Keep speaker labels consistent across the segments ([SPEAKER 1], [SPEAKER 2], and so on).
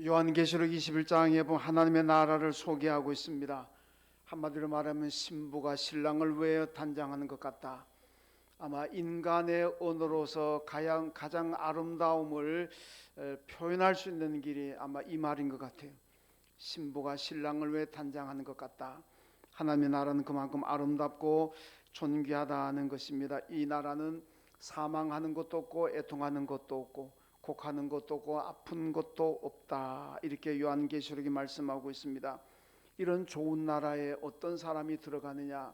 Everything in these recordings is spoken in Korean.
[SPEAKER 1] 요한계시록 21장에 보면 하나님의 나라를 소개하고 있습니다. 한마디로 말하면 신부가 신랑을 위하여 단장하는 것 같다. 아마 인간의 언어로서 가장 아름다움을 표현할 수 있는 길이 아마 이 말인 것 같아요. 신부가 신랑을 위해 단장하는 것 같다. 하나님의 나라는 그만큼 아름답고 존귀하다는 것입니다. 이 나라는 사망하는 것도 없고 애통하는 것도 없고 곡하는 것도 없고 아픈 것도 없다. 이렇게 요한계시록이 말씀하고 있습니다. 이런 좋은 나라에 어떤 사람이 들어가느냐?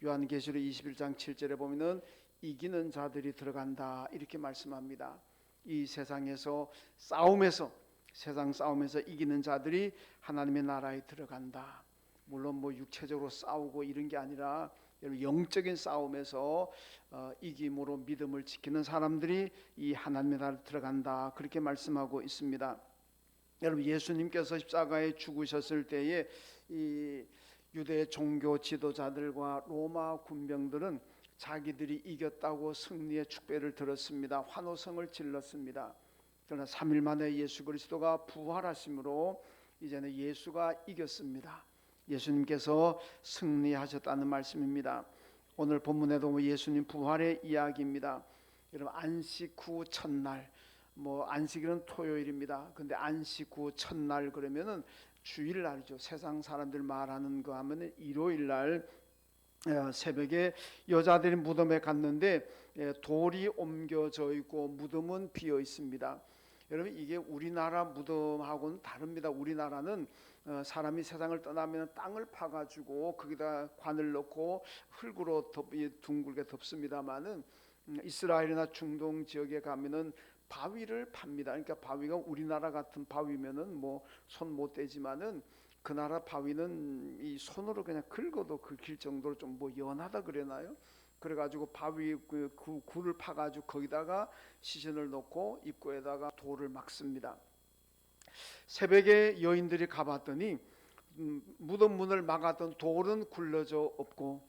[SPEAKER 1] 요한계시록 21장 7절에 보면은 이기는 자들이 들어간다 이렇게 말씀합니다. 이 세상에서 세상 싸움에서 이기는 자들이 하나님의 나라에 들어간다. 물론 뭐 육체적으로 싸우고 이런 게 아니라 영적인 싸움에서 이김으로 믿음을 지키는 사람들이 이 하나님의 나라에 들어간다 그렇게 말씀하고 있습니다. 여러분, 예수님께서 십자가에 죽으셨을 때에 이 유대 종교 지도자들과 로마 군병들은 자기들이 이겼다고 승리의 축배를 들었습니다. 환호성을 질렀습니다. 그러나 3일 만에 예수 그리스도가 부활하심으로 이제는 예수가 이겼습니다. 예수님께서 승리하셨다는 말씀입니다. 오늘 본문에도 예수님 부활의 이야기입니다. 여러분, 안식 후 첫날, 안식일은 토요일입니다. 근데 안식 후 첫날 그러면은 주일날이죠. 세상 사람들 말하는 거 하면은 일요일날 새벽에 여자들이 무덤에 갔는데 돌이 옮겨져 있고 무덤은 비어 있습니다. 여러분, 이게 우리나라 무덤하고는 다릅니다. 우리나라는 사람이 세상을 떠나면 땅을 파가지고 거기다 관을 넣고 흙으로 둥글게 덮습니다만은 이스라엘이나 중동 지역에 가면은 바위를 팝니다. 그러니까 바위가 우리나라 같은 바위면은 뭐 손 못 대지만은 그 나라 바위는 이 손으로 그냥 긁어도 긁힐 정도로 좀 연하다 그러나요? 그래가지고 바위 굴을 파가지고 거기다가 시신을 넣고 입구에다가 돌을 막습니다. 새벽에 여인들이 가봤더니 무덤 문을 막았던 돌은 굴러져 없고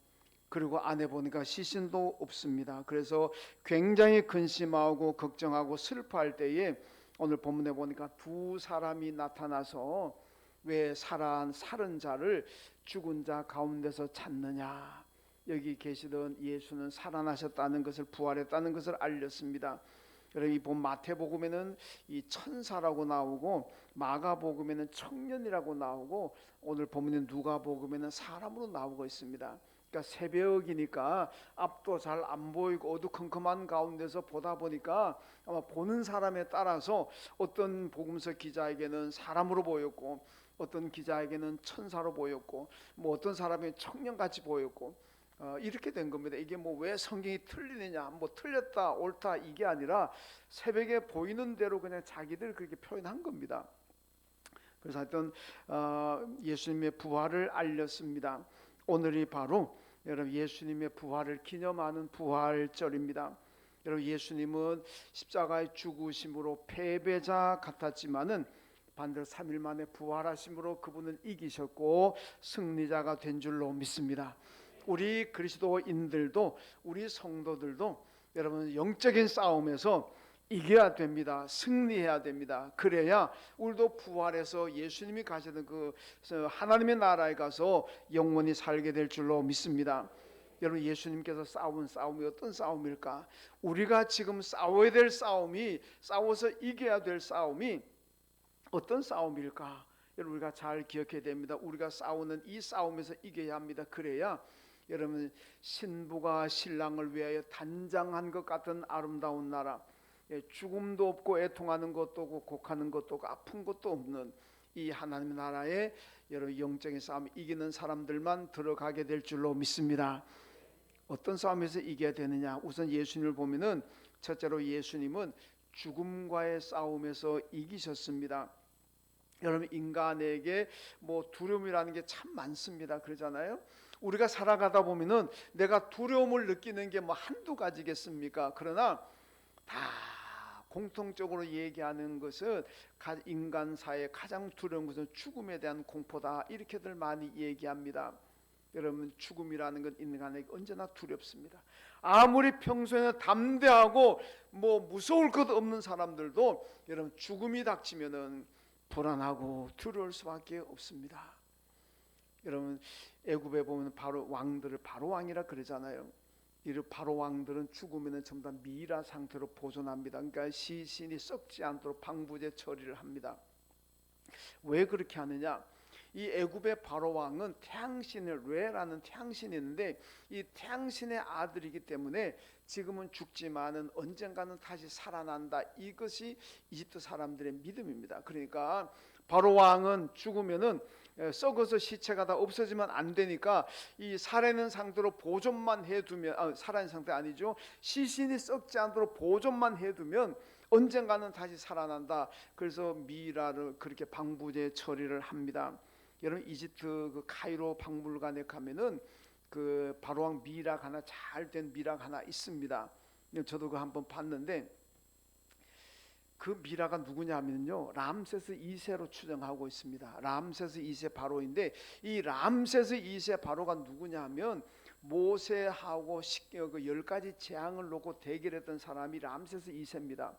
[SPEAKER 1] 그리고 안에 보니까 시신도 없습니다. 그래서 굉장히 근심하고 걱정하고 슬퍼할 때에 오늘 본문에 보니까 두 사람이 나타나서 왜 살은 자를 죽은 자 가운데서 찾느냐. 여기 계시던 예수는 살아나셨다는 것을, 부활했다는 것을 알렸습니다. 여러분, 이 본 마태복음에는 이 천사라고 나오고 마가복음에는 청년이라고 나오고 오늘 본문에 누가복음에는 사람으로 나오고 있습니다. 그러니까 새벽이니까 앞도 잘 안 보이고 어두컴컴한 가운데서 보다 보니까 아마 보는 사람에 따라서 어떤 복음서 기자에게는 사람으로 보였고 어떤 기자에게는 천사로 보였고 어떤 사람이 청년같이 보였고 이렇게 된 겁니다. 이게 왜 성경이 틀리느냐, 틀렸다 옳다 이게 아니라 새벽에 보이는 대로 그냥 자기들 그렇게 표현한 겁니다. 그래서 하여튼 예수님의 부활을 알렸습니다. 오늘이 바로 여러분 예수님의 부활을 기념하는 부활절입니다. 여러분, 예수님은 십자가의 죽으심으로 패배자 같았지만은 반드시 3일 만에 부활하심으로 그분은 이기셨고 승리자가 된 줄로 믿습니다. 우리 그리스도인들도, 우리 성도들도 여러분 영적인 싸움에서 이겨야 됩니다. 승리해야 됩니다. 그래야 우리도 부활해서 예수님이 가시던 그 하나님의 나라에 가서 영원히 살게 될 줄로 믿습니다. 여러분, 예수님께서 싸운 싸움이 어떤 싸움일까? 우리가 지금 싸워야 될 싸움이, 싸워서 이겨야 될 싸움이 어떤 싸움일까? 여러분, 우리가 잘 기억해야 됩니다. 우리가 싸우는 이 싸움에서 이겨야 합니다. 그래야 여러분, 신부가 신랑을 위하여 단장한 것 같은 아름다운 나라, 죽음도 없고 애통하는 것도 없고 곡하는 것도 없고 아픈 것도 없는 이 하나님의 나라에 여러분 영적인 싸움 이기는 사람들만 들어가게 될 줄로 믿습니다. 어떤 싸움에서 이겨야 되느냐? 우선 예수님을 보면은 첫째로 예수님은 죽음과의 싸움에서 이기셨습니다. 여러분, 인간에게 두려움이라는 게 참 많습니다. 그러잖아요. 우리가 살아가다 보면은 내가 두려움을 느끼는 게 한두 가지겠습니까? 그러나 다 공통적으로 얘기하는 것은 인간사의 가장 두려운 것은 죽음에 대한 공포다 이렇게들 많이 얘기합니다. 여러분, 죽음이라는 건 인간에게 언제나 두렵습니다. 아무리 평소에는 담대하고 무서울 것 없는 사람들도 여러분 죽음이 닥치면은 불안하고 두려울 수밖에 없습니다. 여러분, 애굽에 보면 바로 왕들을 바로 왕이라 그러잖아요. 이 바로 왕들은 죽으면 전부 다 미라 상태로 보존합니다. 그러니까 시신이 썩지 않도록 방부제 처리를 합니다. 왜 그렇게 하느냐? 이 애굽의 바로 왕은 태양신을 레라는 태양신이 있는데 이 태양신의 아들이기 때문에 지금은 죽지만은 언젠가는 다시 살아난다. 이것이 이집트 사람들의 믿음입니다. 그러니까 바로 왕은 죽으면은 썩어서 시체가 다 없어지면 안 되니까 이 살아있는 상태로 보존만 해두면 살아있는 상태 아니죠. 시신이 썩지 않도록 보존만 해두면 언젠가는 다시 살아난다. 그래서 미라를 그렇게 방부제 처리를 합니다. 여러분, 이집트 그 카이로 박물관에 가면은 그 바로왕 미락 하나 잘된 미락 하나 있습니다. 저도 그 한번 봤는데 그 미라가 누구냐면요, 람세스 2세로 추정하고 있습니다. 람세스 2세 바로인데 이 람세스 2세 바로가 누구냐면 모세하고 그 10가지 재앙을 놓고 대결했던 사람이 람세스 2세입니다.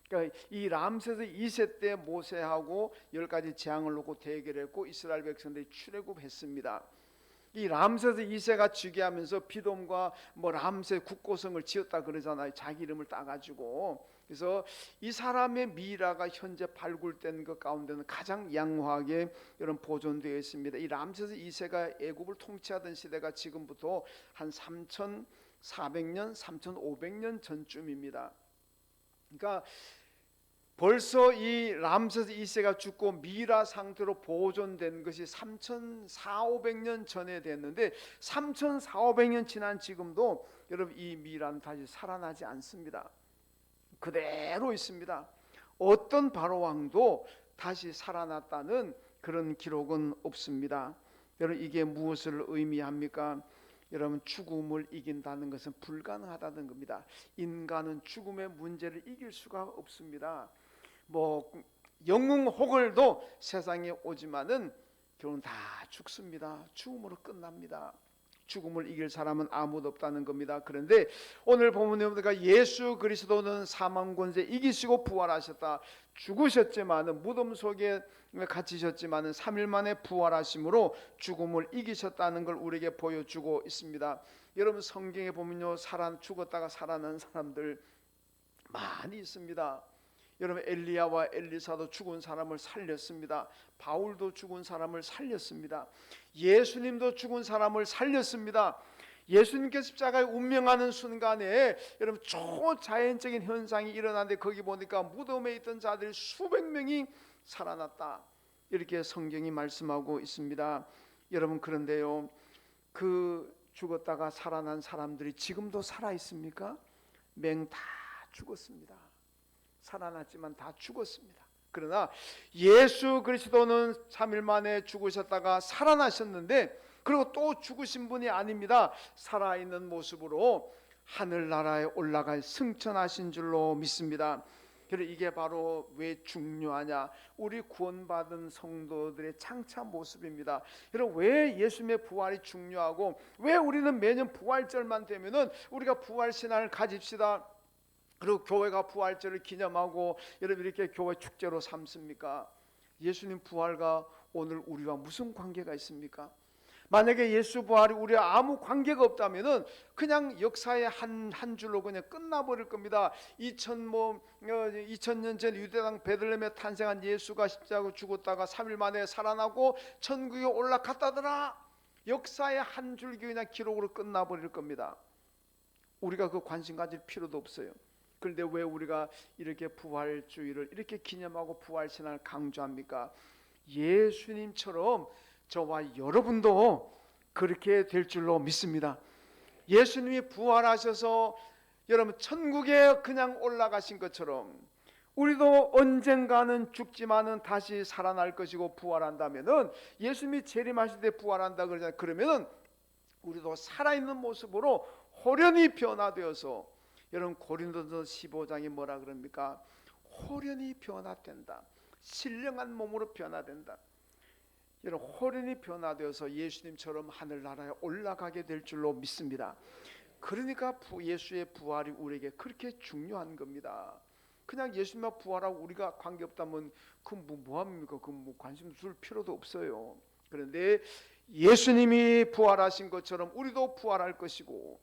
[SPEAKER 1] 그러니까 이 람세스 2세 때 모세하고 10가지 재앙을 놓고 대결했고 이스라엘 백성들이 출애굽했습니다. 이 람세스 2세가 즉위하면서 비돔과 람세 국고성을 지었다 그러잖아요. 자기 이름을 따가지고. 그래서 이 사람의 미라가 현재 발굴된 것 가운데는 가장 양호하게 이런 보존되어 있습니다. 이 람세스 2세가 애굽을 통치하던 시대가 지금부터 한 3,400년, 3,500년 전쯤입니다. 그러니까 벌써 이 람세스 2세가 죽고 미라 상태로 보존된 것이 3,400~500년 전에 됐는데 3,400~500년 지난 지금도 여러분 이 미라는 다시 살아나지 않습니다. 그대로 있습니다. 어떤 바로왕도 다시 살아났다는 그런 기록은 없습니다. 여러분, 이게 무엇을 의미합니까? 여러분, 죽음을 이긴다는 것은 불가능하다는 겁니다. 인간은 죽음의 문제를 이길 수가 없습니다. 영웅호걸도 세상에 오지만은 결국은 다 죽습니다. 죽음으로 끝납니다. 죽음을 이길 사람은 아무도 없다는 겁니다. 그런데 오늘 본문에 보니까 예수 그리스도는 사망 권세 이기시고 부활하셨다. 죽으셨지만은 무덤 속에 갇히셨지만은 3일 만에 부활하심으로 죽음을 이기셨다는 걸 우리에게 보여주고 있습니다. 여러분, 성경에 보면요, 죽었다가 살아난 사람들 많이 있습니다. 여러분, 엘리야와 엘리사도 죽은 사람을 살렸습니다. 바울도 죽은 사람을 살렸습니다. 예수님도 죽은 사람을 살렸습니다. 예수님께서 십자가에 운명하는 순간에 여러분 초자연적인 현상이 일어나는데 거기 보니까 무덤에 있던 자들이 수백 명이 살아났다. 이렇게 성경이 말씀하고 있습니다. 여러분, 그런데요, 그 죽었다가 살아난 사람들이 지금도 살아 있습니까? 다 죽었습니다. 살아났지만 다 죽었습니다. 그러나 예수 그리스도는 3일 만에 죽으셨다가 살아나셨는데 그리고 또 죽으신 분이 아닙니다. 살아있는 모습으로 하늘나라에 올라갈 승천하신 줄로 믿습니다. 그래서 이게 바로 왜 중요하냐? 우리 구원받은 성도들의 창차 모습입니다. 여러분, 왜 예수님의 부활이 중요하고 왜 우리는 매년 부활절만 되면은 우리가 부활신앙을 가집시다, 그리고 교회가 부활절을 기념하고 여러분 이렇게 교회 축제로 삼습니까? 예수님 부활과 오늘 우리와 무슨 관계가 있습니까? 만약에 예수 부활이 우리와 아무 관계가 없다면은 그냥 역사의 한 줄로 그냥 끝나버릴 겁니다. 2000년 전 유대 땅 베들레헴에 탄생한 예수가 십자가로 죽었다가 3일 만에 살아나고 천국에 올라갔다더라. 역사의 한 줄기 그냥 기록으로 끝나버릴 겁니다. 우리가 그 관심 가질 필요도 없어요. 그런데 왜 우리가 이렇게 부활주의를 이렇게 기념하고 부활신앙을 강조합니까? 예수님처럼 저와 여러분도 그렇게 될 줄로 믿습니다. 예수님이 부활하셔서 여러분 천국에 그냥 올라가신 것처럼 우리도 언젠가는 죽지만은 다시 살아날 것이고 부활한다면은 예수님이 재림하실 때 부활한다 그러잖아요. 그러면은 우리도 살아있는 모습으로 호련히 변화되어서, 여러분 고린도서 15장이 뭐라 그럽니까? 호련히 변화된다. 신령한 몸으로 변화된다. 여러분 호련히 변화되어서 예수님처럼 하늘나라에 올라가게 될 줄로 믿습니다. 그러니까 예수의 부활이 우리에게 그렇게 중요한 겁니다. 그냥 예수님만 부활하고 우리가 관계없다면 뭐합니까? 뭐 관심 둘 필요도 없어요. 그런데 예수님이 부활하신 것처럼 우리도 부활할 것이고,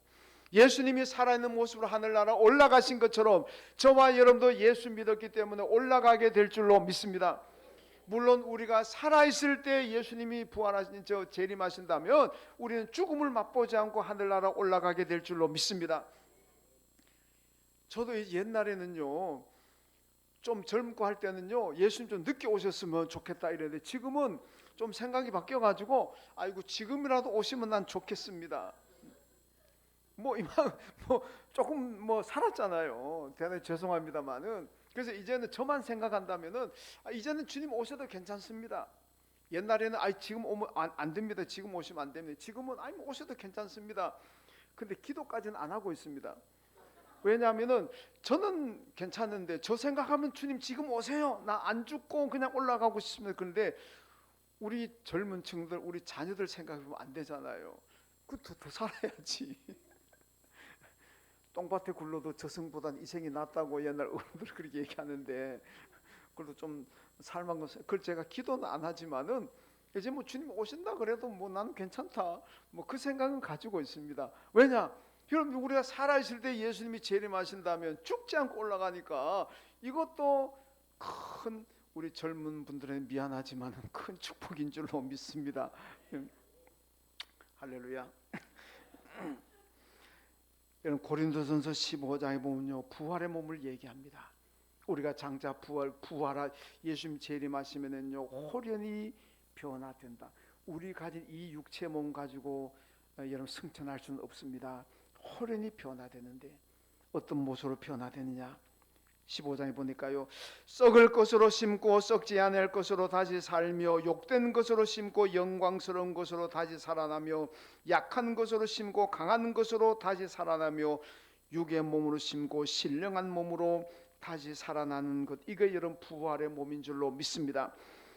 [SPEAKER 1] 예수님이 살아있는 모습으로 하늘나라 올라가신 것처럼 저와 여러분도 예수 믿었기 때문에 올라가게 될 줄로 믿습니다. 물론 우리가 살아있을 때 예수님이 부활하신 재림하신다면 우리는 죽음을 맛보지 않고 하늘나라 올라가게 될 줄로 믿습니다. 저도 옛날에는요, 좀 젊고 할 때는요, 예수님 좀 늦게 오셨으면 좋겠다 이랬는데, 지금은 좀 생각이 바뀌어가지고 아이고 지금이라도 오시면 난 좋겠습니다. 뭐 이만 뭐 조금 뭐 살았잖아요. 대단히 죄송합니다만은. 그래서 이제는 저만 생각한다면은 이제는 주님 오셔도 괜찮습니다. 옛날에는 지금 오면 안 됩니다. 지금 오시면 안 됩니다. 지금은 뭐 오셔도 괜찮습니다. 근데 기도까지는 안 하고 있습니다. 왜냐하면은 저는 괜찮은데 저 생각하면 주님 지금 오세요. 나 안 죽고 그냥 올라가고 싶습니다. 그런데 우리 젊은 층들, 우리 자녀들 생각하면 안 되잖아요. 더 살아야지. 똥밭에 굴러도 저승보단 이생이 낫다고 옛날 어른들 그렇게 얘기하는데, 그래도 좀 살만 것, 그걸 제가 기도는 안 하지만은 이제 뭐 주님 오신다 그래도 뭐 나는 괜찮다, 뭐 그 생각은 가지고 있습니다. 왜냐? 여러분, 우리가 살아있을 때 예수님이 재림하신다면 죽지 않고 올라가니까 이것도 큰, 우리 젊은 분들은 미안하지만 큰 축복인 줄로 믿습니다. 할렐루야. 여러분, 고린도전서 15장에 보면요, 부활의 몸을 얘기합니다. 우리가 장차 부활할 예수님 재림하시면은요, 홀연히 변화된다. 우리 가진 이 육체 몸 가지고 여러분 승천할 수는 없습니다. 홀연히 변화되는데 어떤 모습으로 변화되느냐? 15장에 보니까요, 썩을 것으로 심고 썩지 않을 것으로 다시 살며, 욕된 것으로 심고 영광스러운 것으로 다시 살아나며, 약한 것으로 심고 강한 것으로 다시 살아나며, 육의 몸으로 심고 신령한 몸으로 다시 살아나는 것, 이거 여러분 부활의 몸인 줄로 믿습니다.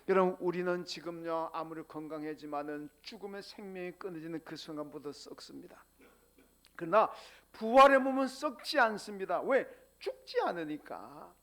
[SPEAKER 1] 여러분, 우리는 지금요 아무리 건강하지만은 죽음의 생명이 끊어지는 그 순간부터 썩습니다. 그러나 부활의 몸은 썩지 않습니다. 왜? 죽지 않으니까.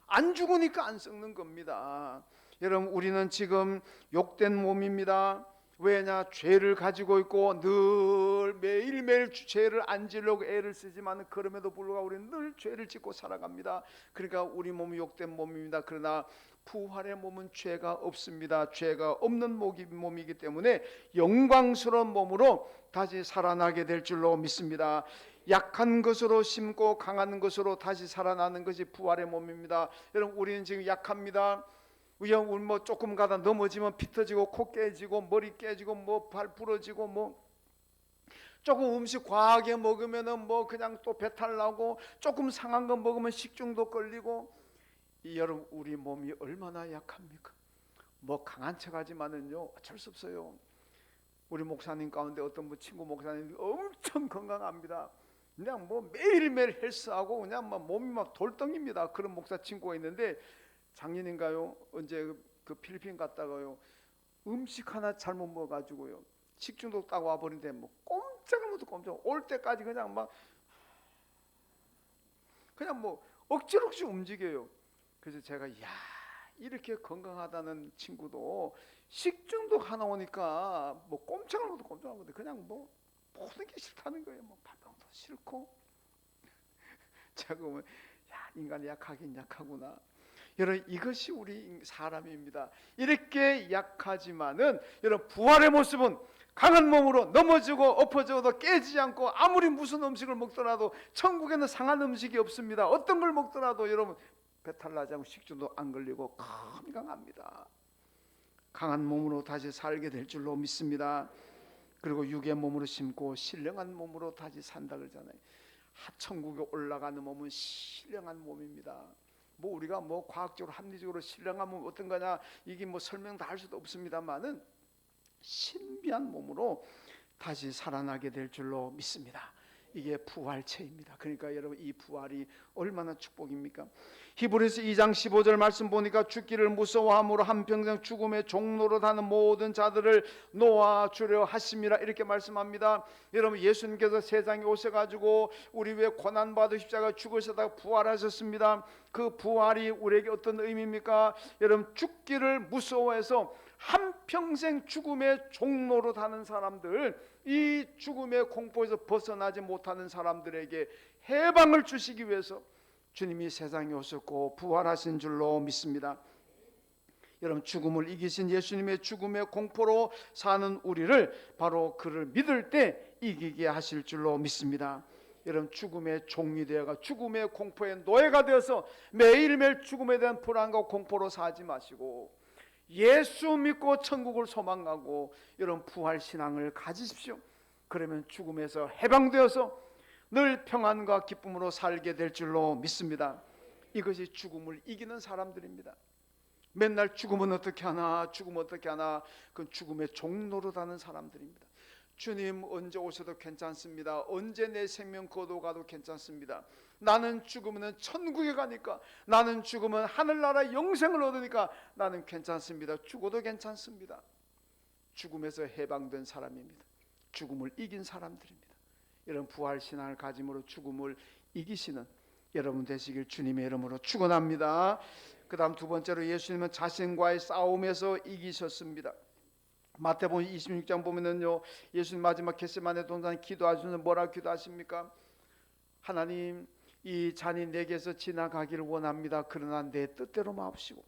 [SPEAKER 1] 안 죽으니까 안 썩는 겁니다. 여러분, 우리는 지금 욕된 몸입니다. 왜냐? 죄를 가지고 있고 늘 매일매일 죄를 안 지려고 애를 쓰지만 그럼에도 불구하고 우리는 늘 죄를 짓고 살아갑니다. 그러니까 우리 몸이 욕된 몸입니다. 그러나 부활의 몸은 죄가 없습니다. 죄가 없는 몸이기 때문에 영광스러운 몸으로 다시 살아나게 될 줄로 믿습니다. 약한 것으로 심고 강한 것으로 다시 살아나는 것이 부활의 몸입니다. 여러분, 우리는 지금 약합니다. 우리 뭐 조금 가다 넘어지면 피 터지고 코 깨지고 머리 깨지고 뭐 발 부러지고, 뭐 조금 음식 과하게 먹으면은 뭐 그냥 또 배탈 나고, 조금 상한 거 먹으면 식중독 걸리고. 여러분, 우리 몸이 얼마나 약합니까? 뭐 강한 척하지만은요 어쩔 수 없어요. 우리 목사님 가운데 어떤 친구 목사님 엄청 건강합니다. 그냥 뭐 매일매일 헬스하고 그냥 막 몸이 막 돌덩입니다. 그런 목사 친구가 있는데, 작년인가요? 언제 그 필리핀 갔다가요, 음식 하나 잘못 먹어가지고요 식중독 따고 와버린데, 뭐 꼼짝을 못하고 꼼짝, 올 때까지 그냥 뭐 억지로 움직여요. 그래서 제가 이렇게 건강하다는 친구도 식중독 하나 오니까 뭐 꼼짝을 못하고 꼼짝하는데 그냥 뭐 모든 게 싫다는 거예요. 뭐 밥도 싫고. 제가 보면 인간이 약하긴 약하구나. 여러분, 이것이 우리 사람입니다. 이렇게 약하지만은 여러분, 부활의 모습은 강한 몸으로 넘어지고 엎어져도 깨지지 않고, 아무리 무슨 음식을 먹더라도 천국에는 상한 음식이 없습니다. 어떤 걸 먹더라도 여러분 배탈 나지 않고 식중독 안 걸리고 건강합니다. 강한 몸으로 다시 살게 될 줄로 믿습니다. 그리고 육의 몸으로 심고 신령한 몸으로 다시 산다 그러잖아요. 천국에 올라가는 몸은 신령한 몸입니다. 뭐 우리가 뭐 과학적으로 합리적으로 신령한 몸 어떤 거냐, 이게 뭐 설명 다 할 수도 없습니다만은 신비한 몸으로 다시 살아나게 될 줄로 믿습니다. 이게 부활체입니다. 그러니까 여러분, 이 부활이 얼마나 축복입니까? 히브리서 2장 15절 말씀 보니까 죽기를 무서워함으로 한평생 죽음의 종로로 다는 모든 자들을 놓아주려 하심이라 이렇게 말씀합니다. 여러분, 예수님께서 세상에 오셔가지고 우리 위해 고난받으 십자가 죽으시다가 부활하셨습니다. 그 부활이 우리에게 어떤 의미입니까? 여러분, 죽기를 무서워해서 한평생 죽음의 종로로 다는 사람들, 이 죽음의 공포에서 벗어나지 못하는 사람들에게 해방을 주시기 위해서 주님이 세상에 오셨고 부활하신 줄로 믿습니다. 여러분, 죽음을 이기신 예수님의 죽음의 공포로 사는 우리를 바로 그를 믿을 때 이기게 하실 줄로 믿습니다. 여러분, 죽음의 종이 되어가 죽음의 공포의 노예가 되어서 매일매일 죽음에 대한 불안과 공포로 사지 마시고 예수 믿고 천국을 소망하고 여러분 부활신앙을 가지십시오. 그러면 죽음에서 해방되어서 늘 평안과 기쁨으로 살게 될 줄로 믿습니다. 이것이 죽음을 이기는 사람들입니다. 맨날 죽으면 어떻게 하나, 죽으면 어떻게 하나, 그건 죽음의 종로로 다는 사람들입니다. 주님 언제 오셔도 괜찮습니다. 언제 내 생명 거둬가도 괜찮습니다. 나는 죽으면 천국에 가니까, 나는 죽으면 하늘나라 영생을 얻으니까 나는 괜찮습니다. 죽어도 괜찮습니다. 죽음에서 해방된 사람입니다. 죽음을 이긴 사람들입니다. 여러분, 부활신앙을 가짐으로 죽음을 이기시는 여러분 되시길 주님의 이름으로 축원합니다. 그 다음 두 번째로 예수님은 자신과의 싸움에서 이기셨습니다. 마태복음 26장 보면은요, 예수님 마지막 겟세마네 동산 기도하시면서 뭐라고 기도하십니까? 하나님, 이 잔이 내게서 지나가기를 원합니다. 그러나 내 뜻대로 마옵시고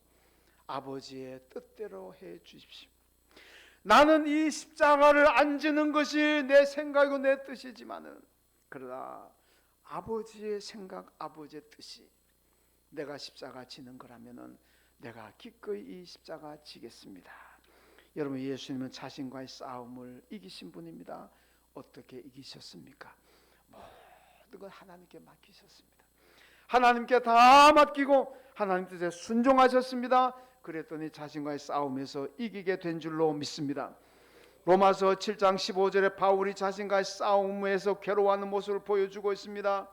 [SPEAKER 1] 아버지의 뜻대로 해 주십시오. 나는 이 십자가를 안 지는 것이 내 생각이고 내 뜻이지만은, 그러나 아버지의 생각, 아버지의 뜻이 내가 십자가 지는 거라면은 내가 기꺼이 이 십자가 지겠습니다. 여러분, 예수님은 자신과의 싸움을 이기신 분입니다. 어떻게 이기셨습니까? 모든 건 하나님께 맡기셨습니다. 하나님께 다 맡기고 하나님 뜻에 순종하셨습니다. 그랬더니 자신과의 싸움에서 이기게 된 줄로 믿습니다. 로마서 7장 15절에 바울이 자신과의 싸움에서 괴로워하는 모습을 보여주고 있습니다.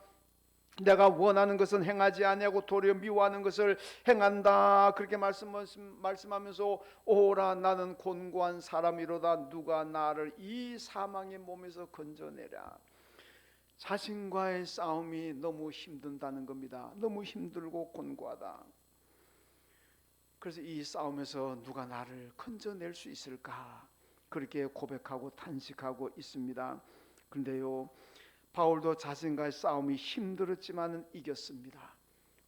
[SPEAKER 1] 내가 원하는 것은 행하지 아니하고 도리어 미워하는 것을 행한다, 그렇게 말씀하면서 오라 나는 곤고한 사람이로다 누가 나를 이 사망의 몸에서 건져내랴. 자신과의 싸움이 너무 힘든다는 겁니다. 너무 힘들고 곤고하다. 그래서 이 싸움에서 누가 나를 건져낼 수 있을까, 그렇게 고백하고 탄식하고 있습니다. 그런데요, 바울도 자신과의 싸움이 힘들었지만 이겼습니다.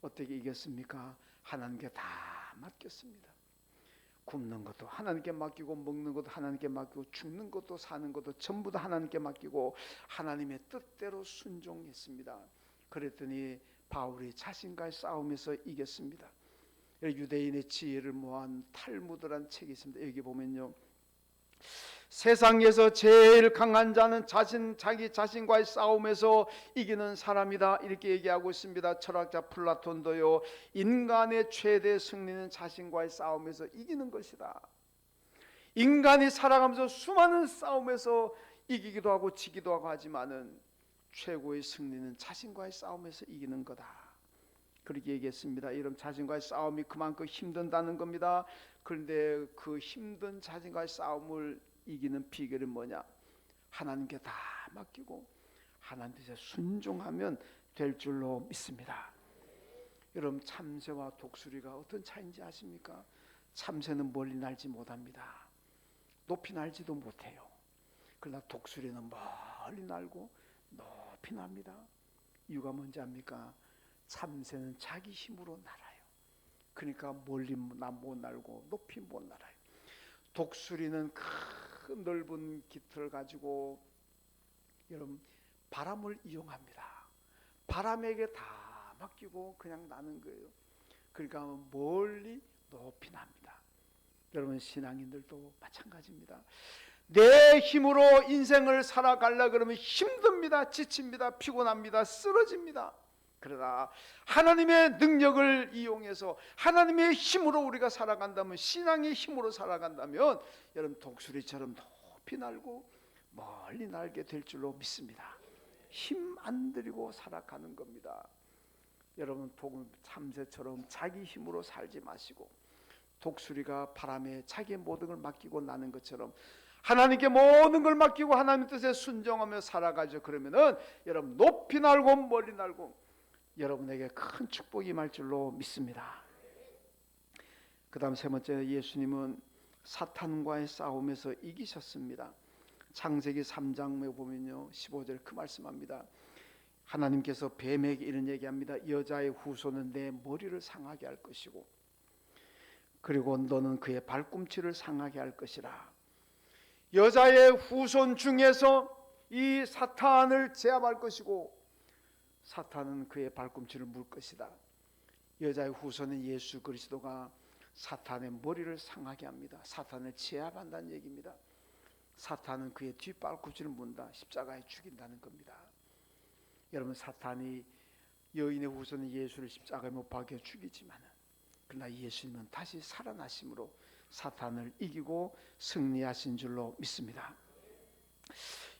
[SPEAKER 1] 어떻게 이겼습니까? 하나님께 다 맡겼습니다. 굶는 것도 하나님께 맡기고, 먹는 것도 하나님께 맡기고, 죽는 것도 사는 것도 전부 다 하나님께 맡기고 하나님의 뜻대로 순종했습니다. 그랬더니 바울이 자신과의 싸움에서 이겼습니다. 유대인의 지혜를 모한 탈무드라는 책이 있습니다. 여기 보면요, 세상에서 제일 강한 자는 자기 자신과의 싸움에서 이기는 사람이다, 이렇게 얘기하고 있습니다. 철학자 플라톤도요, 인간의 최대 승리는 자신과의 싸움에서 이기는 것이다. 인간이 살아가면서 수많은 싸움에서 이기기도 하고 지기도 하고 하지만은 최고의 승리는 자신과의 싸움에서 이기는 거다, 그렇게 얘기했습니다. 여러분, 자신과의 싸움이 그만큼 힘든다는 겁니다. 그런데 그 힘든 자신과의 싸움을 이기는 비결은 뭐냐? 하나님께 다 맡기고 하나님 뜻에 순종하면 될 줄로 믿습니다. 여러분, 참새와 독수리가 어떤 차이인지 아십니까? 참새는 멀리 날지 못합니다. 높이 날지도 못해요. 그러나 독수리는 멀리 날고 높이 납니다. 이유가 뭔지 압니까? 참새는 자기 힘으로 날아요. 그러니까 멀리 못 날고 높이 못 날아요. 독수리는 큰 넓은 깃을 가지고 여러분 바람을 이용합니다. 바람에게 다 맡기고 그냥 나는 거예요. 그러니까 멀리 높이 납니다. 여러분, 신앙인들도 마찬가지입니다. 내 힘으로 인생을 살아가려 그러면 힘듭니다. 지칩니다. 피곤합니다. 쓰러집니다. 그러나 하나님의 능력을 이용해서 하나님의 힘으로 우리가 살아간다면, 신앙의 힘으로 살아간다면 여러분, 독수리처럼 높이 날고 멀리 날게 될 줄로 믿습니다. 힘 안 들이고 살아가는 겁니다. 여러분 참새처럼 자기 힘으로 살지 마시고 독수리가 바람에 자기의 모든 걸 맡기고 나는 것처럼 하나님께 모든 걸 맡기고 하나님 뜻에 순종하며 살아가죠. 그러면은 여러분 높이 날고 멀리 날고 여러분에게 큰 축복이 임할 줄로 믿습니다. 그 다음 세 번째, 예수님은 사탄과의 싸움에서 이기셨습니다. 창세기 3장에 보면요 15절 그 말씀합니다. 하나님께서 뱀에게 이런 얘기합니다. 여자의 후손은 내 머리를 상하게 할 것이고 그리고 너는 그의 발꿈치를 상하게 할 것이라. 여자의 후손 중에서 이 사탄을 제압할 것이고 사탄은 그의 발꿈치를 물 것이다. 여자의 후손은 예수 그리스도가 사탄의 머리를 상하게 합니다. 사탄을 제압한다는 얘기입니다. 사탄은 그의 뒷발꿈치를 문다. 십자가에 죽인다는 겁니다. 여러분 사탄이 여인의 후손은 예수를 십자가에 못 박여 죽이지만 그러나 예수님은 다시 살아나심으로 사탄을 이기고 승리하신 줄로 믿습니다.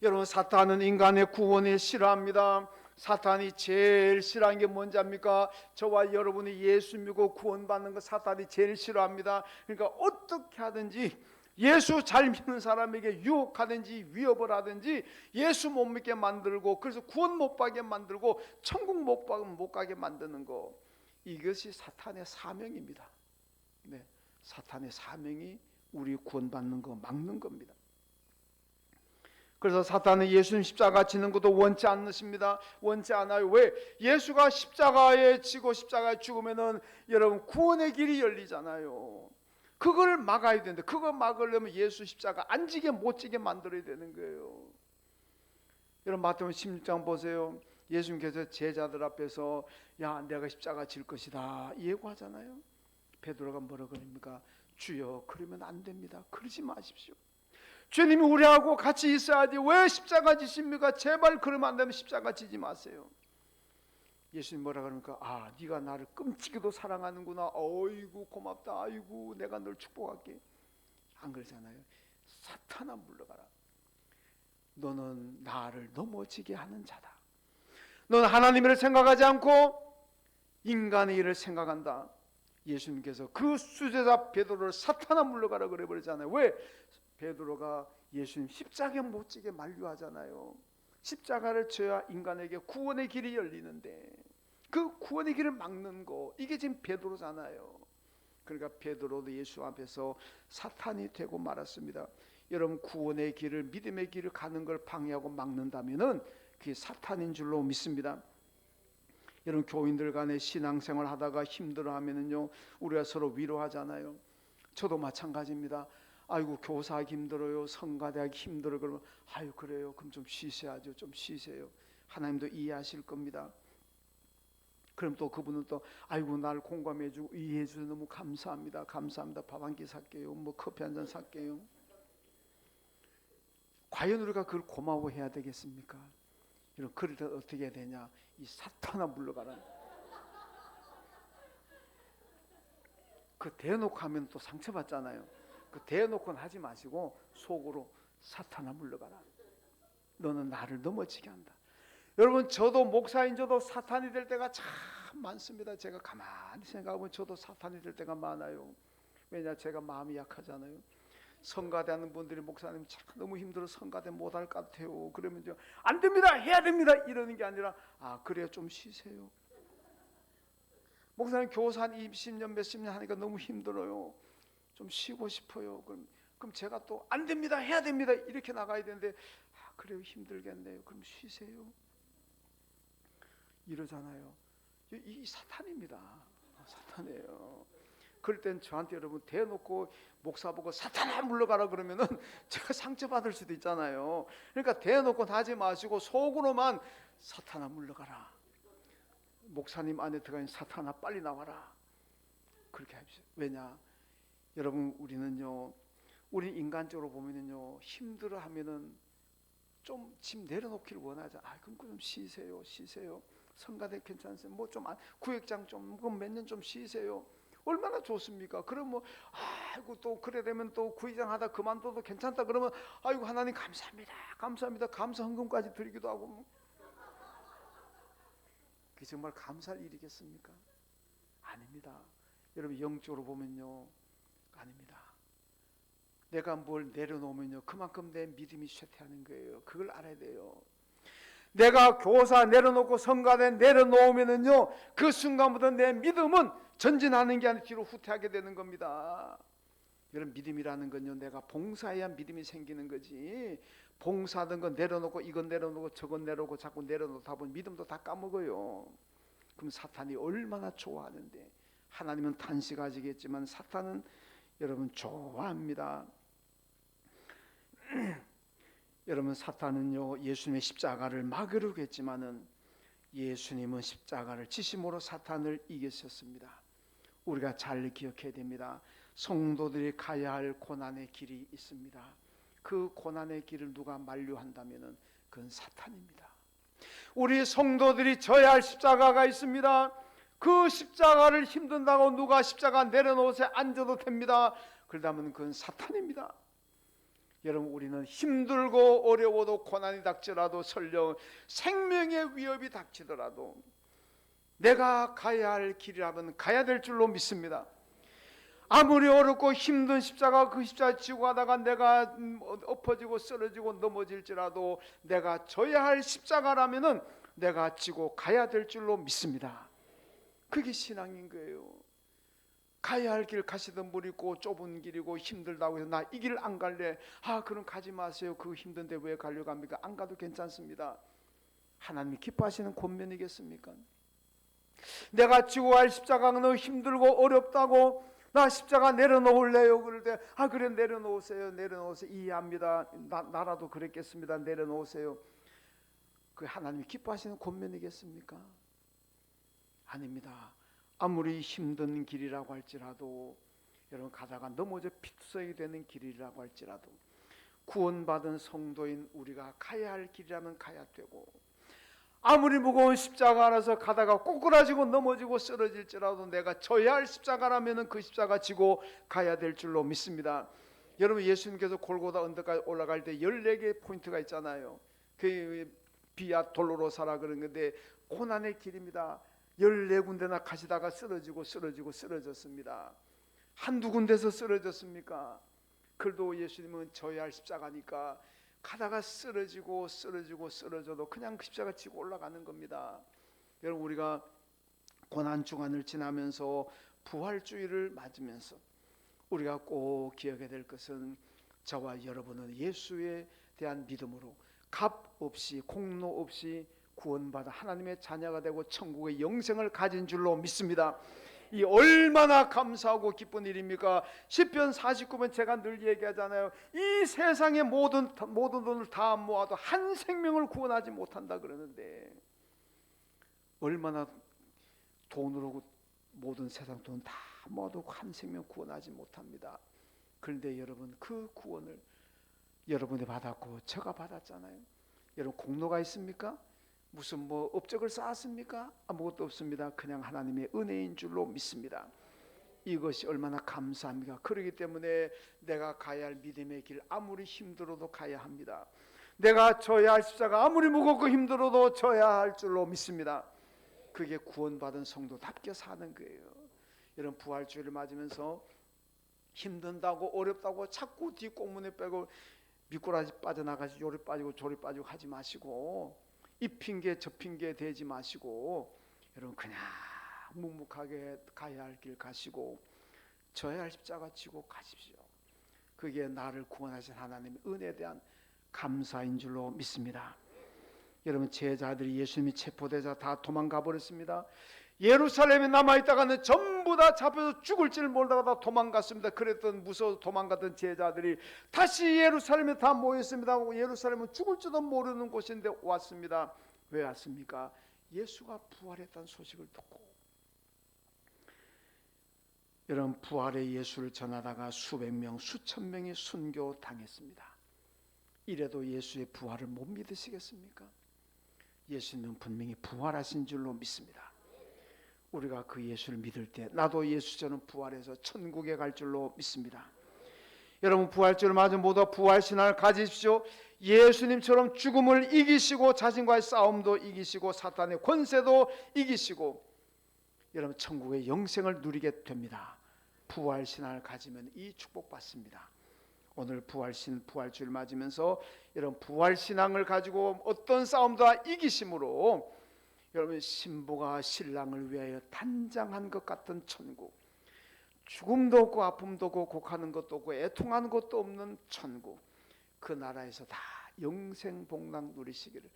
[SPEAKER 1] 여러분 사탄은 인간의 구원을 싫어합니다. 사탄이 제일 싫어하는 게 뭔지 압니까? 저와 여러분이 예수 믿고 구원받는 거 사탄이 제일 싫어합니다. 그러니까 어떻게 하든지 예수 잘 믿는 사람에게 유혹하든지 위협을 하든지 예수 못 믿게 만들고 그래서 구원 못 받게 만들고 천국 못 가게 만드는 거, 이것이 사탄의 사명입니다. 네, 사탄의 사명이 우리 구원받는 거 막는 겁니다. 그래서 사탄은 예수님 십자가 지는 것도 원치 않으십니다. 원치 않아요. 왜? 예수가 십자가에 지고 십자가에 죽으면은 여러분 구원의 길이 열리잖아요. 그걸 막아야 되는데 그거 막으려면 예수 십자가 안 지게 못 지게 만들어야 되는 거예요. 여러분 마태복음 16장 보세요. 예수님께서 제자들 앞에서 야 내가 십자가 질 것이다 예고하잖아요. 베드로가 뭐라 그럽니까? 주여 그러면 안 됩니다. 그러지 마십시오. 주님이 우리하고 같이 있어야지 왜 십자가 지십니까? 제발 그러면 안 되면 십자가 지지 마세요. 예수님 뭐라 그럽니까? 아 네가 나를 끔찍이도 사랑하는구나. 어이구 고맙다. 아이고 내가 널 축복할게. 안 그러잖아요. 사탄아 물러가라. 너는 나를 넘어지게 하는 자다. 너는 하나님의 일을 생각하지 않고 인간의 일을 생각한다. 예수님께서 그 수제자 베드로를 사탄아 물러가라 그래 버리잖아요. 왜? 베드로가 예수님 십자가에 못 지게 만류하잖아요. 십자가를 져야 인간에게 구원의 길이 열리는데 그 구원의 길을 막는 거, 이게 지금 베드로잖아요. 그러니까 베드로도 예수 앞에서 사탄이 되고 말았습니다. 여러분 구원의 길을, 믿음의 길을 가는 걸 방해하고 막는다면은 그게 사탄인 줄로 믿습니다. 여러분 교인들 간에 신앙생활 하다가 힘들어하면은요 우리가 서로 위로하잖아요. 저도 마찬가지입니다. 아이고 교사하기 힘들어요. 성가대하기 힘들어요. 그러면 아유 그래요. 그럼 좀 쉬셔야죠. 좀 쉬세요. 하나님도 이해하실 겁니다. 그럼 또 그분은 또 아이고 날 공감해주고 이해해주셔서 너무 감사합니다. 감사합니다. 밥 한 끼 살게요. 뭐 커피 한 잔 살게요. 과연 우리가 그걸 고마워해야 되겠습니까? 이런 그럴 때 어떻게 해야 되냐? 이 사탄아 물러가라. 그 대놓고 하면 또 상처받잖아요. 그 대놓고는 하지 마시고 속으로 사탄아 물러가라. 너는 나를 넘어지게 한다. 여러분 저도 목사인 저도 사탄이 될 때가 참 많습니다. 제가 가만히 생각하면 저도 사탄이 될 때가 많아요. 왜냐 제가 마음이 약하잖아요. 성가대하는 분들이 목사님 참 너무 힘들어 성가대 못할 것 같아요. 그러면 안 됩니다. 해야 됩니다. 이러는 게 아니라 아 그래요 좀 쉬세요. 목사님 교사 한 20년 몇십 년 하니까 너무 힘들어요. 좀 쉬고 싶어요. 그럼 제가 또 안 됩니다. 해야 됩니다. 이렇게 나가야 되는데 아 그래요 힘들겠네요. 그럼 쉬세요. 이러잖아요. 이 사탄입니다. 사탄이에요. 그럴 땐 저한테 여러분 대놓고 목사 보고 사탄아 물러가라 그러면은 제가 상처받을 수도 있잖아요. 그러니까 대놓고 하지 마시고 속으로만 사탄아 물러가라. 목사님 안에 들어가는 사탄아 빨리 나와라. 그렇게 하십시오. 왜냐? 여러분 우리는요. 우리 인간적으로 보면은요. 힘들어하면은 좀 짐 내려놓기를 원하죠. 아 그럼 좀 쉬세요. 쉬세요. 성가대 괜찮으세요? 뭐 좀 구역장 좀 몇 년 좀 쉬세요. 얼마나 좋습니까? 그럼 뭐 아이고 또 그래 되면 또 구의장 하다 그만둬도 괜찮다 그러면 아이고 하나님 감사합니다. 감사합니다. 감사 헌금까지 드리기도 하고 그게 정말 감사할 일이겠습니까? 아닙니다. 여러분 영적으로 보면요, 아닙니다. 내가 뭘 내려놓으면요, 그만큼 내 믿음이 쇠퇴하는 거예요. 그걸 알아야 돼요. 내가 교사 내려놓고 성가대 내려놓으면은요, 그 순간부터 내 믿음은 전진하는 게 아니라 뒤로 후퇴하게 되는 겁니다. 여러분, 믿음이라는 건요, 내가 봉사해야 믿음이 생기는 거지, 봉사하던 건 내려놓고 이건 내려놓고 저건 내려놓고 자꾸 내려놓다 보면 믿음도 다 까먹어요. 그럼 사탄이 얼마나 좋아하는데, 하나님은 탄식하시겠지만 사탄은 여러분 좋아합니다. 여러분, 사탄은요, 예수님의 십자가를 막으려고 했지만은 예수님은 십자가를 지심으로 사탄을 이기셨습니다. 우리가 잘 기억해야 됩니다. 성도들이 가야 할 고난의 길이 있습니다. 그 고난의 길을 누가 만류한다면은 그건 사탄입니다. 우리 성도들이 져야 할 십자가가 있습니다. 그 십자가를 힘든다고 누가 십자가 내려놓으세요 앉아도 됩니다. 그러다면 그건 사탄입니다. 여러분, 우리는 힘들고 어려워도 고난이 닥치더라도 설령 생명의 위협이 닥치더라도 내가 가야 할 길이라면 가야 될 줄로 믿습니다. 아무리 어렵고 힘든 십자가, 그 십자가 지고 가다가 내가 엎어지고 쓰러지고 넘어질지라도 내가 져야 할 십자가라면은 내가 지고 가야 될 줄로 믿습니다. 그게 신앙인 거예요. 가야 할 길 가시던 분 있고 좁은 길이고 힘들다고 해서 나 이 길 안 갈래. 그럼 가지 마세요. 그거 힘든데 왜 가려고 합니까? 안 가도 괜찮습니다. 하나님이 기뻐하시는 권면이겠습니까? 내가 지고 갈 십자가가 너무 힘들고 어렵다고 나 십자가 내려놓을래요. 그럴 때 그래 내려놓으세요. 내려놓으세요. 이해합니다. 나라도 그랬겠습니다. 내려놓으세요. 그 하나님이 기뻐하시는 권면이겠습니까? 아닙니다. 아무리 힘든 길이라고 할지라도 여러분 가다가 넘어져 피투성이 되는 길이라고 할지라도 구원받은 성도인 우리가 가야 할 길이라면 가야 되고 아무리 무거운 십자가라서 가다가 꼬꾸라지고 넘어지고 쓰러질지라도 내가 져야 할 십자가라면 그 십자가 지고 가야 될 줄로 믿습니다. 여러분, 예수님께서 골고다 언덕까지 올라갈 때 14개의 포인트가 있잖아요. 그 비아 돌로로사라 그런 건데 고난의 길입니다. 14군데나 가시다가 쓰러졌습니다. 한두 군데서 쓰러졌습니까? 그래도 예수님은 져야 할 십자가니까 가다가 쓰러져도 그냥 십자가 지고 올라가는 겁니다. 여러분, 우리가 고난 주간을 지나면서 부활주의를 맞으면서 우리가 꼭 기억해야 될 것은 저와 여러분은 예수에 대한 믿음으로 값 없이 공로 없이 구원받아 하나님의 자녀가 되고 천국의 영생을 가진 줄로 믿습니다. 이 얼마나 감사하고 기쁜 일입니까? 시편 49편 제가 늘 얘기하잖아요. 이 세상의 모든 돈을 다 모아도 한 생명을 구원하지 못한다 그러는데 얼마나 돈으로 모든 세상 돈 다 모아도 한 생명 구원하지 못합니다. 그런데 여러분, 그 구원을 여러분이 받았고 제가 받았잖아요. 여러분, 공로가 있습니까? 무슨 업적을 쌓았습니까? 아무것도 없습니다. 그냥 하나님의 은혜인 줄로 믿습니다. 이것이 얼마나 감사합니까? 그렇기 때문에 내가 가야 할 믿음의 길 아무리 힘들어도 가야 합니다. 내가 져야 할 십자가 아무리 무겁고 힘들어도 져야 할 줄로 믿습니다. 그게 구원받은 성도답게 사는 거예요. 여러분, 부활주의를 맞으면서 힘든다고 어렵다고 자꾸 뒷공문에 빼고 미꾸라지 빠져나가시 요리 빠지고 조리 빠지고 하지 마시고 이 핑계 저 핑계 대지 마시고 여러분 그냥 묵묵하게 가야 할 길 가시고 져야 할 십자가 지고 가십시오. 그게 나를 구원하신 하나님의 은혜에 대한 감사인 줄로 믿습니다. 여러분, 제자들이 예수님이 체포되자 다 도망가 버렸습니다. 예루살렘에 남아있다가는 전부 다 잡혀서 죽을 줄 모르다가 다 도망갔습니다. 그랬던 무서워 도망갔던 제자들이 다시 예루살렘에 다 모였습니다. 예루살렘은 죽을 줄도 모르는 곳인데 왔습니다. 왜 왔습니까? 예수가 부활했다는 소식을 듣고. 여러분, 부활의 예수를 전하다가 수백 명 수천 명이 순교당했습니다. 이래도 예수의 부활을 못 믿으시겠습니까? 예수님은 분명히 부활하신 줄로 믿습니다. 우리가 그 예수를 믿을 때 나도 예수처럼 부활해서 천국에 갈 줄로 믿습니다. 여러분, 부활주를 맞은 모두 부활신앙을 가지십시오. 예수님처럼 죽음을 이기시고 자신과의 싸움도 이기시고 사탄의 권세도 이기시고 여러분 천국의 영생을 누리게 됩니다. 부활신앙을 가지면 이 축복받습니다. 오늘 부활신 부활주일 맞으면서 여러분 부활신앙을 가지고 어떤 싸움도 다 이기심으로 여러분 신부가 신랑을 위하여 단장한 것 같은 천국, 죽음도 없고 아픔도 없고 곡하는 것도 없고 애통하는 것도 없는 천국, 그 나라에서 다 영생복락 누리시기를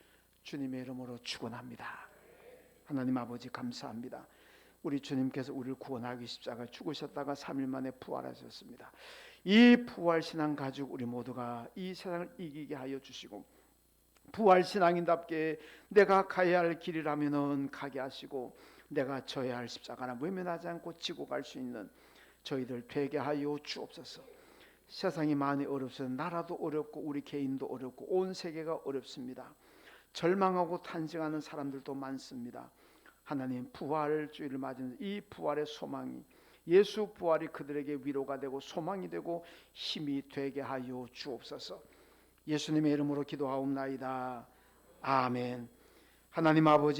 [SPEAKER 1] 주님의 이름으로 축원합니다. 하나님 아버지 감사합니다. 우리 주님께서 우리를 구원하기 십자가에 죽으셨다가 3일 만에 부활하셨습니다. 이 부활신앙 가지고 우리 모두가 이 세상을 이기게 하여 주시고 부활신앙인답게 내가 가야 할 길이라면은 가게 하시고 내가 져야 할 십자가나 외면하지 않고 지고 갈 수 있는 저희들 되게 하여 주옵소서. 세상이 많이 어렵습니다. 나라도 어렵고 우리 개인도 어렵고 온 세계가 어렵습니다. 절망하고 탄식하는 사람들도 많습니다. 하나님 부활주의를 맞은 이 부활의 소망이 예수 부활이 그들에게 위로가 되고 소망이 되고 힘이 되게 하여 주옵소서. 예수님의 이름으로 기도하옵나이다. 아멘. 하나님 아버지